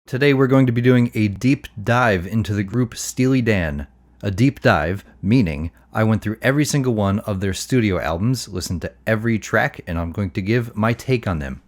Today we're going to be doing a deep dive into the group Steely Dan. A deep dive, meaning I went through every single one of their studio albums, listened to every track, and I'm going to give my take on them.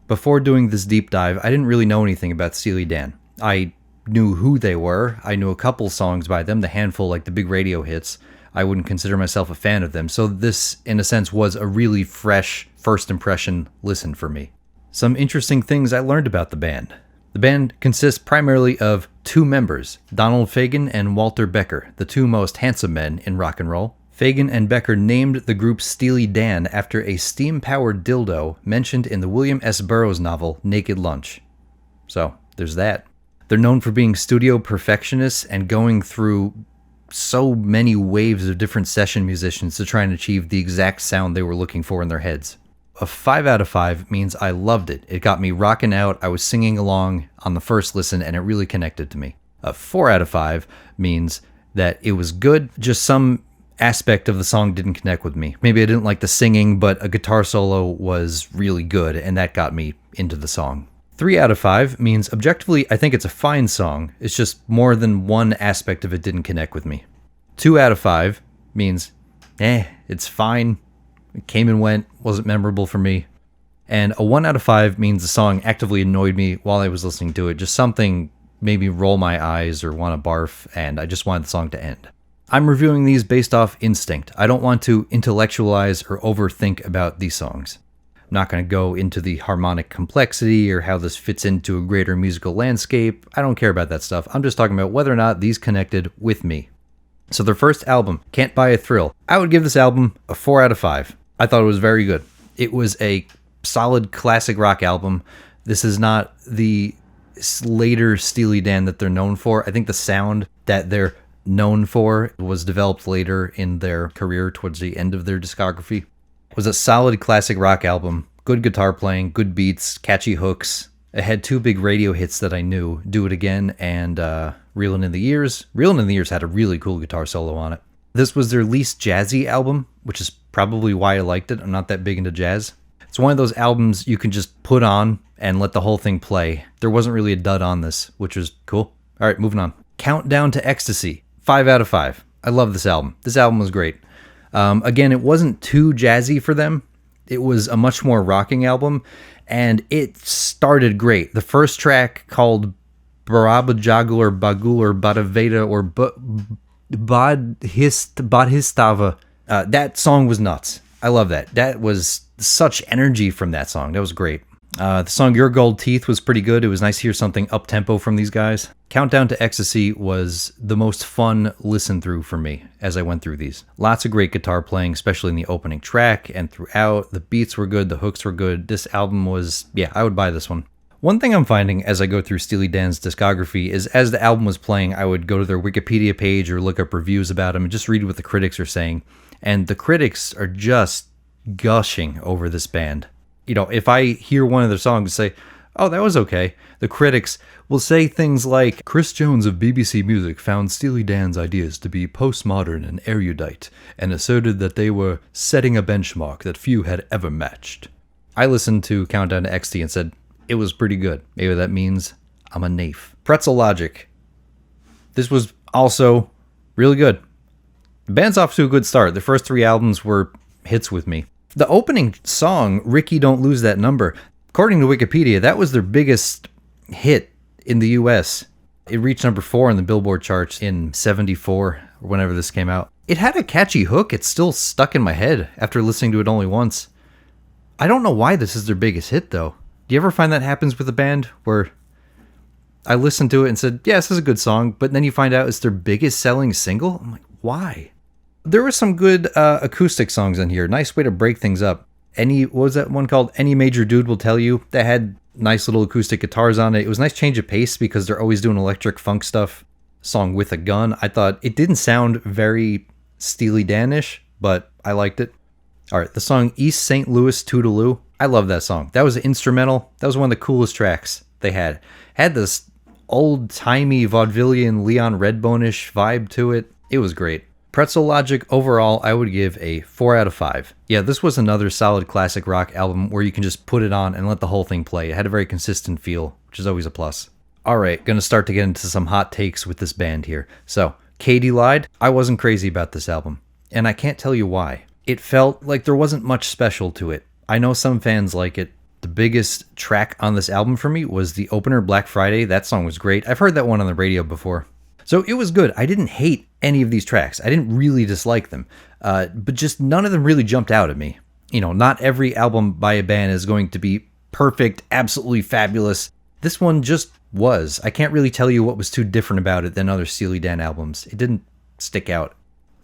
Before doing this deep dive, I didn't really know anything about Steely Dan. I knew who they were, I knew a couple songs by them, the handful like the big radio hits. I wouldn't consider myself a fan of them, so this, in a sense, was a really fresh first impression listen for me. Some interesting things I learned about the band. The band consists primarily of two members, Donald Fagen and Walter Becker, the two most handsome men in rock and roll. Fagen and Becker named the group Steely Dan after a steam-powered dildo mentioned in the William S. Burroughs novel Naked Lunch. So, there's that. They're known for being studio perfectionists and going through so many waves of different session musicians to try and achieve the exact sound they were looking for in their heads. A 5 out of 5 means I loved it. It got me rocking out, I was singing along on the first listen, and it really connected to me. A 4 out of 5 means that it was good, just some aspect of the song didn't connect with me. Maybe I didn't like the singing, but a guitar solo was really good, and that got me into the song. 3 out of 5 means objectively I think it's a fine song, it's just more than one aspect of it didn't connect with me. 2 out of 5 means, it's fine. It came and went, wasn't memorable for me. And a 1 out of 5 means the song actively annoyed me while I was listening to it. Just something made me roll my eyes or want to barf, and I just wanted the song to end. I'm reviewing these based off instinct. I don't want to intellectualize or overthink about these songs. I'm not going to go into the harmonic complexity or how this fits into a greater musical landscape. I don't care about that stuff. I'm just talking about whether or not these connected with me. So their first album, Cant Buy A Thrill. I would give this album a 4 out of 5. I thought it was very good. It was a solid classic rock album. This is not the later Steely Dan that they're known for. I think the sound that they're known for was developed later in their career towards the end of their discography. It was a solid classic rock album. Good guitar playing, good beats, catchy hooks. It had two big radio hits that I knew, Do It Again and Reelin in the Years. Reelin in the Years had a really cool guitar solo on it. This was their least jazzy album, which is probably why I liked it. I'm not that big into jazz. It's one of those albums you can just put on and let the whole thing play. There wasn't really a dud on this, which was cool. All right, moving on. Countdown to Ecstasy. 5 out of 5. I love this album. This album was great. Again, it wasn't too jazzy for them. It was a much more rocking album, and it started great. The first track called Barabajagul or Bagul or Badaveda or Bodhisattva. That song was nuts. I love that. That was such energy from that song. That was great. The song Your Gold Teeth was pretty good. It was nice to hear something up-tempo from these guys. Countdown to Ecstasy was the most fun listen-through for me as I went through these. Lots of great guitar playing, especially in the opening track and throughout. The beats were good. The hooks were good. This album was, I would buy this one. One thing I'm finding as I go through Steely Dan's discography is as the album was playing, I would go to their Wikipedia page or look up reviews about them and just read what the critics are saying. And the critics are just gushing over this band. If I hear one of their songs say, oh, that was okay, the critics will say things like, Chris Jones of BBC Music found Steely Dan's ideas to be postmodern and erudite, and asserted that they were setting a benchmark that few had ever matched. I listened to Countdown to Ecstasy and said, it was pretty good. Maybe that means I'm a naif. Pretzel Logic. This was also really good. The band's off to a good start. The first 3 albums were hits with me. The opening song, Ricky Don't Lose That Number, according to Wikipedia, that was their biggest hit in the US. It reached number 4 in the Billboard charts in 74, or whenever this came out. It had a catchy hook. It's still stuck in my head after listening to it only once. I don't know why this is their biggest hit, though. Do you ever find that happens with a band where I listened to it and said, yeah, this is a good song, but then you find out it's their biggest selling single? I'm like, why? There were some good acoustic songs on here. Nice way to break things up. What was that one called? Any Major Dude Will Tell You. That had nice little acoustic guitars on it. It was a nice change of pace because they're always doing electric funk stuff. Song With a Gun. I thought it didn't sound very Steely Dan-ish, but I liked it. All right, the song East St. Louis Toodle-Oo. I love that song. That was an instrumental. That was one of the coolest tracks they had. Had this old-timey vaudevillian Leon Redbone-ish vibe to it. It was great. Pretzel Logic, overall, I would give a 4 out of 5. Yeah, this was another solid classic rock album where you can just put it on and let the whole thing play. It had a very consistent feel, which is always a plus. All right, gonna start to get into some hot takes with this band here. So, Katie lied. I wasn't crazy about this album, and I can't tell you why. It felt like there wasn't much special to it. I know some fans like it. The biggest track on this album for me was the opener, Black Friday. That song was great. I've heard that one on the radio before. So it was good. I didn't hate any of these tracks. I didn't really dislike them. But just none of them really jumped out at me. You know, not every album by a band is going to be perfect, absolutely fabulous. This one just was. I can't really tell you what was too different about it than other Steely Dan albums. It didn't stick out.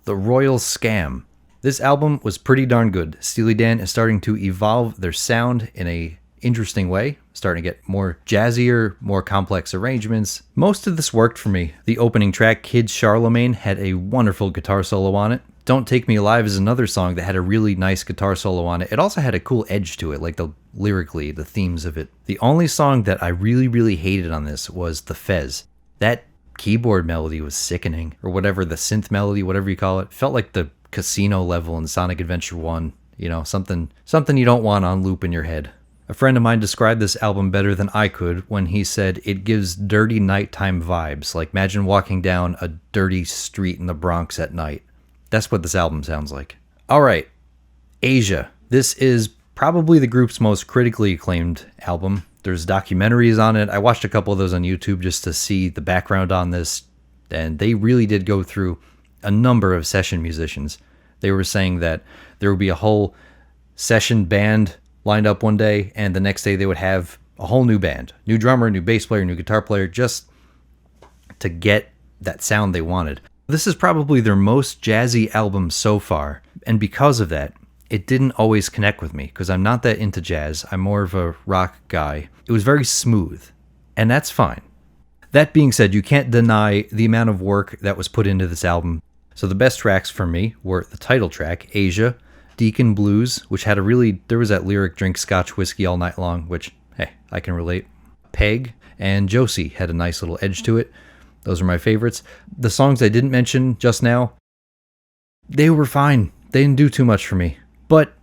The Royal Scam. This album was pretty darn good. Steely Dan is starting to evolve their sound in a interesting way, starting to get more jazzier, more complex arrangements. Most of this worked for me. The opening track, Kidz Charlemagne, had a wonderful guitar solo on it. Don't Take Me Alive is another song that had a really nice guitar solo on it. It also had a cool edge to it, like lyrically, the themes of it. The only song that I really hated on this was The Fez. That keyboard melody was sickening, or whatever, the synth melody, whatever you call it. Felt like the casino level in Sonic Adventure 1. You know, something you don't want on loop in your head. A friend of mine described this album better than I could when he said it gives dirty nighttime vibes. Like, imagine walking down a dirty street in the Bronx at night. That's what this album sounds like. All right, Asia. This is probably the group's most critically acclaimed album. There's documentaries on it. I watched a couple of those on YouTube just to see the background on this, and they really did go through a number of session musicians. They were saying that there would be a whole session band lined up one day, and the next day they would have a whole new band. New drummer, new bass player, new guitar player, just to get that sound they wanted. This is probably their most jazzy album so far, and because of that, it didn't always connect with me, because I'm not that into jazz. I'm more of a rock guy. It was very smooth, and that's fine. That being said, you can't deny the amount of work that was put into this album. So the best tracks for me were the title track, Asia, Deacon Blues, which had there was that lyric, drink scotch whiskey all night long, which, hey, I can relate. Peg and Josie had a nice little edge to it. Those are my favorites. The songs I didn't mention just now, they were fine. They didn't do too much for me. But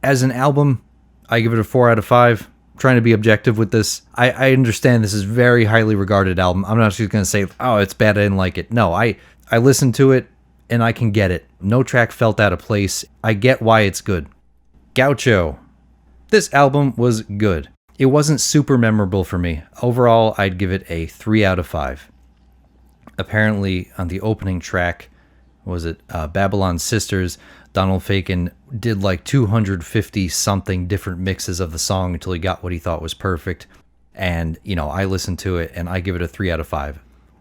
as an album, I give it a 4 out of 5. I'm trying to be objective with this. I understand this is a very highly regarded album. I'm not just going to say, oh, it's bad, I didn't like it. No, I listened to it, and I can get it. No track felt out of place. I get why it's good. Gaucho. This album was good. It wasn't super memorable for me. Overall, I'd give it a 3 out of 5. Apparently, on the opening track, Babylon Sisters, Donald Fagen did like 250-something different mixes of the song until he got what he thought was perfect. And, you know, I listened to it, and I give it a 3 out of 5.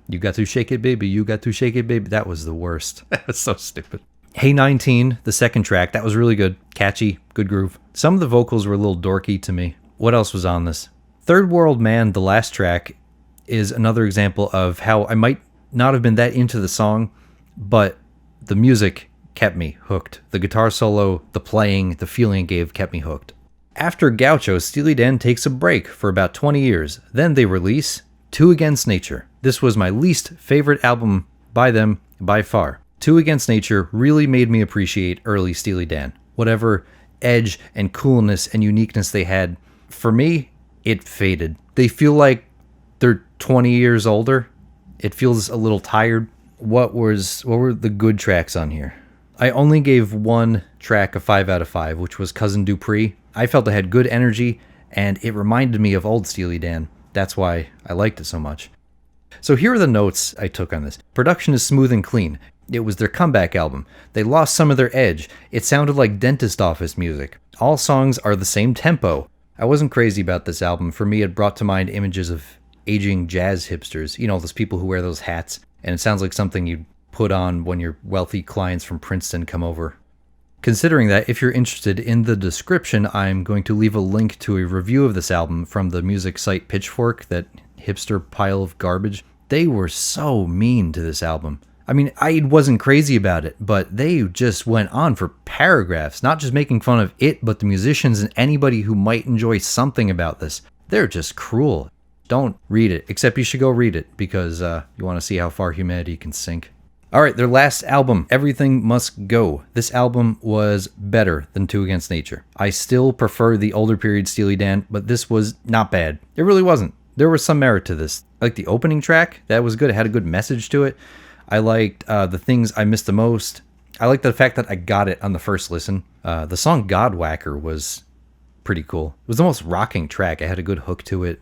You got to shake it, baby. You got to shake it, baby. That was the worst. That was so stupid. Hey 19, the second track, that was really good. Catchy, good groove. Some of the vocals were a little dorky to me. What else was on this? Third World Man, the last track, is another example of how I might not have been that into the song, but the music kept me hooked. The guitar solo, the playing, the feeling it gave kept me hooked. After Gaucho, Steely Dan takes a break for about 20 years. Then they release To Against Nature. This was my least favorite album by them by far. To Against Nature really made me appreciate early Steely Dan. Whatever edge and coolness and uniqueness they had, for me, it faded. They feel like they're 20 years older. It feels a little tired. What were the good tracks on here? I only gave one track a 5 out of 5, which was Cousin Dupree. I felt it had good energy, and it reminded me of old Steely Dan. That's why I liked it so much. So here are the notes I took on this. Production is smooth and clean. It was their comeback album. They lost some of their edge. It sounded like dentist office music. All songs are the same tempo. I wasn't crazy about this album. For me, it brought to mind images of aging jazz hipsters. You know, those people who wear those hats. And it sounds like something you'd put on when your wealthy clients from Princeton come over. Considering that, if you're interested, in the description, I'm going to leave a link to a review of this album from the music site Pitchfork, that hipster pile of garbage. They were so mean to this album. I mean, I wasn't crazy about it, but they just went on for paragraphs, not just making fun of it, but the musicians and anybody who might enjoy something about this. They're just cruel. Don't read it, except you should go read it, because you want to see how far humanity can sink. Alright, their last album, Everything Must Go. This album was better than To Against Nature. I still prefer the older period Steely Dan, but this was not bad. It really wasn't. there was some merit to this. I liked the opening track. That was good. It had a good message to it. I liked the things I missed the most. I liked the fact that I got it on the first listen. The song Godwhacker was pretty cool. It was the most rocking track. It had a good hook to it.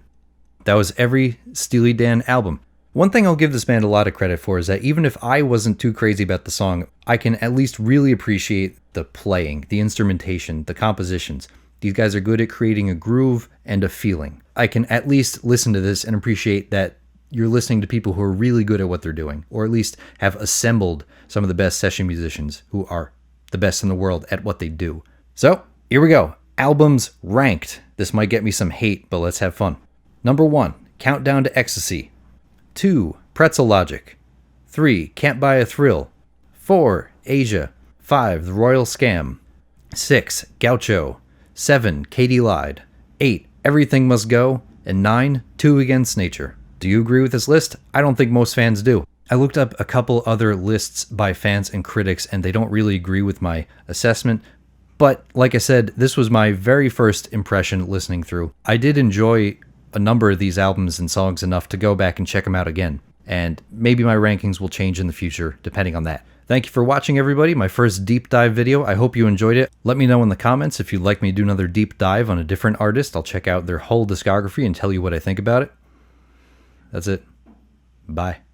That was every Steely Dan album. One thing I'll give this band a lot of credit for is that even if I wasn't too crazy about the song, I can at least really appreciate the playing, the instrumentation, the compositions. These guys are good at creating a groove and a feeling. I can at least listen to this and appreciate that you're listening to people who are really good at what they're doing, or at least have assembled some of the best session musicians who are the best in the world at what they do. So, here we go. Albums ranked. This might get me some hate, but let's have fun. Number 1, Countdown to Ecstasy. 2, Pretzel Logic. 3, Cant Buy A Thrill. 4, Asia. 5, The Royal Scam. 6, Gaucho. 7, Katie Lied. 8, Everything Must Go. And 9, Two Against Nature. Do you agree with this list? I don't think most fans do. I looked up a couple other lists by fans and critics, and they don't really agree with my assessment. But like I said, this was my very first impression listening through. I did enjoy a number of these albums and songs enough to go back and check them out again. And maybe my rankings will change in the future, depending on that. Thank you for watching, everybody. My first deep dive video. I hope you enjoyed it. Let me know in the comments if you'd like me to do another deep dive on a different artist. I'll check out their whole discography and tell you what I think about it. That's it. Bye.